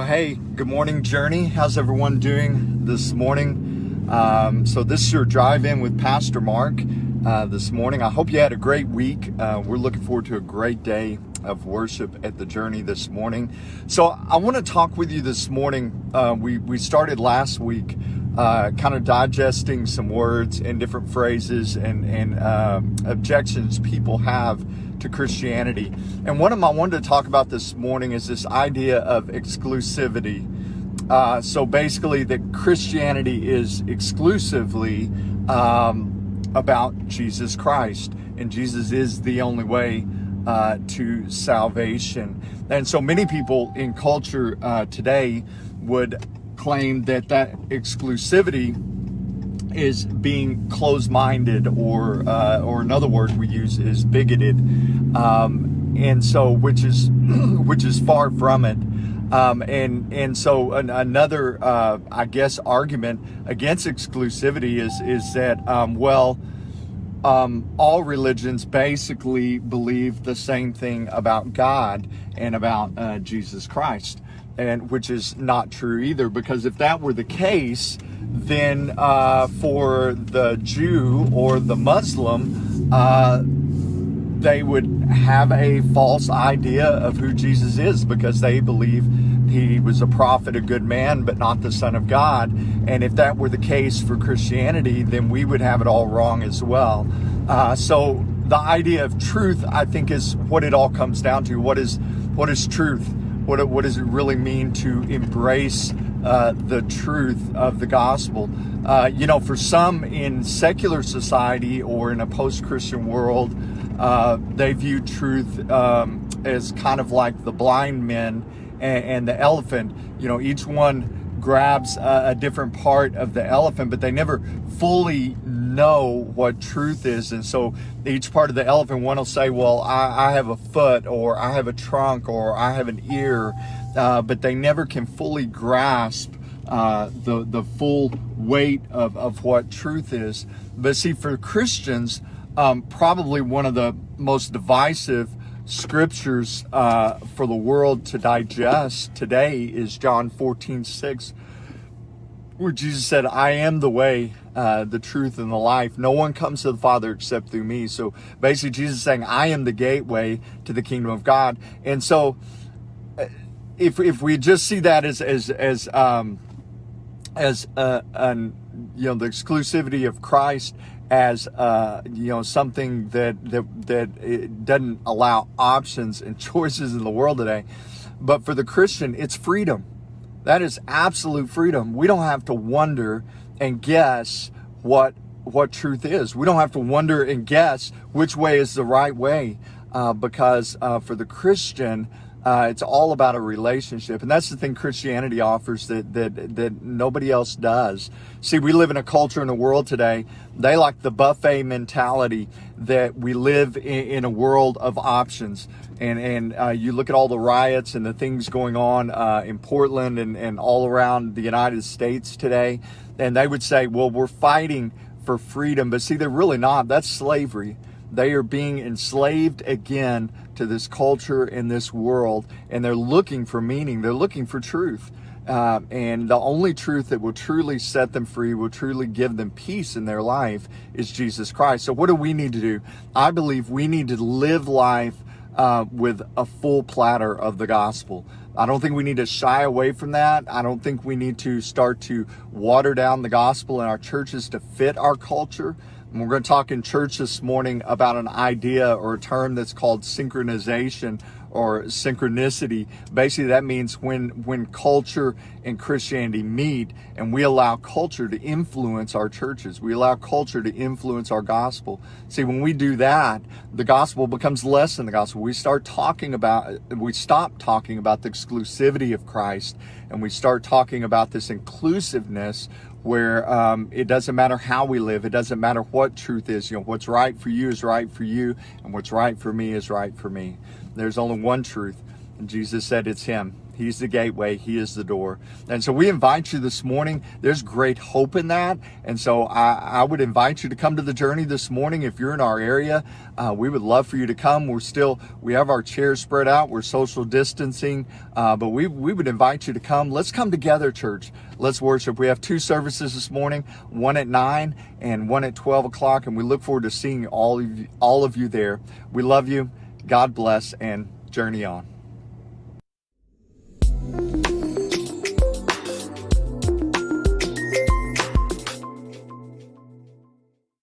Hey, good morning, Journey. How's everyone doing this morning? So this is your drive-in with Pastor Mark this morning. I hope you had a great week. We're looking forward to a great day of worship at the Journey this morning. So I want to talk with you this morning. We started last week kind of digesting some words and different phrases and objections people have to Christianity. And one of them I wanted to talk about this morning is this idea of exclusivity. So basically that Christianity is exclusively about Jesus Christ, and Jesus is the only way to salvation. And so many people in culture today would claim that exclusivity is being closed-minded, or another word we use is bigoted, and so which is far from it. And so another I guess argument against exclusivity is that all religions basically believe the same thing about God and about Jesus Christ, and which is not true either, because if that were the case, then for the Jew or the Muslim, they would have a false idea of who Jesus is, because they believe he was a prophet, a good man, but not the Son of God. And if that were the case for Christianity, then we would have it all wrong as well. So the idea of truth, I think, is what it all comes down to. What is truth? What does it really mean to embrace the truth of the gospel? For some in secular society or in a post-Christian world, they view truth as kind of like the blind men and the elephant. Each one grabs a different part of the elephant, but they never fully know what truth is. And so each part of the elephant, one will say, well, I have a foot, or I have a trunk, or I have an ear, but they never can fully grasp the full weight of what truth is. But see, for Christians, probably one of the most divisive scriptures for the world to digest today is John 14:6, where Jesus said, I am the way, the truth, and the life. No one comes to the Father except through me. So basically Jesus is saying, I am the gateway to the kingdom of God. And so if we just see that as the exclusivity of Christ as something that it doesn't allow options and choices in the world today, but for the Christian, it's freedom. That is absolute freedom. We don't have to wonder and guess what truth is. We don't have to wonder and guess which way is the right way, because for the Christian, it's all about a relationship. And that's the thing Christianity offers that nobody else does. See, we live in a culture in the world today, they like the buffet mentality, that we live in a world of options. And you look at all the riots and the things going on in Portland and all around the United States today, and they would say, well, we're fighting for freedom. But see, they're really not. That's slavery. They are being enslaved again to this culture and this world, and they're looking for meaning. They're looking for truth. And the only truth that will truly set them free, will truly give them peace in their life, is Jesus Christ. So what do we need to do? I believe we need to live life with a full platter of the gospel. I don't think we need to shy away from that. I don't think we need to start to water down the gospel in our churches to fit our culture. And we're going to talk in church this morning about an idea or a term that's called synchronization or synchronicity. Basically, that means when culture and Christianity meet, and we allow culture to influence our churches. We allow culture to influence our gospel. See, when we do that, the gospel becomes less than the gospel. We stop talking about the exclusivity of Christ, and we start talking about this inclusiveness, where it doesn't matter how we live. It doesn't matter what truth is. What's right for you is right for you, and what's right for me is right for me. There's only one truth, and Jesus said it's him. He's the gateway. He is the door. And so we invite you this morning. There's great hope in that. And so I would invite you to come to the journey this morning. If you're in our area, we would love for you to come. We have our chairs spread out. We're social distancing, but we would invite you to come. Let's come together, church. Let's worship. We have 2 services this morning, one at 9 and one at 12 o'clock. And we look forward to seeing all of you there. We love you. God bless, and journey on.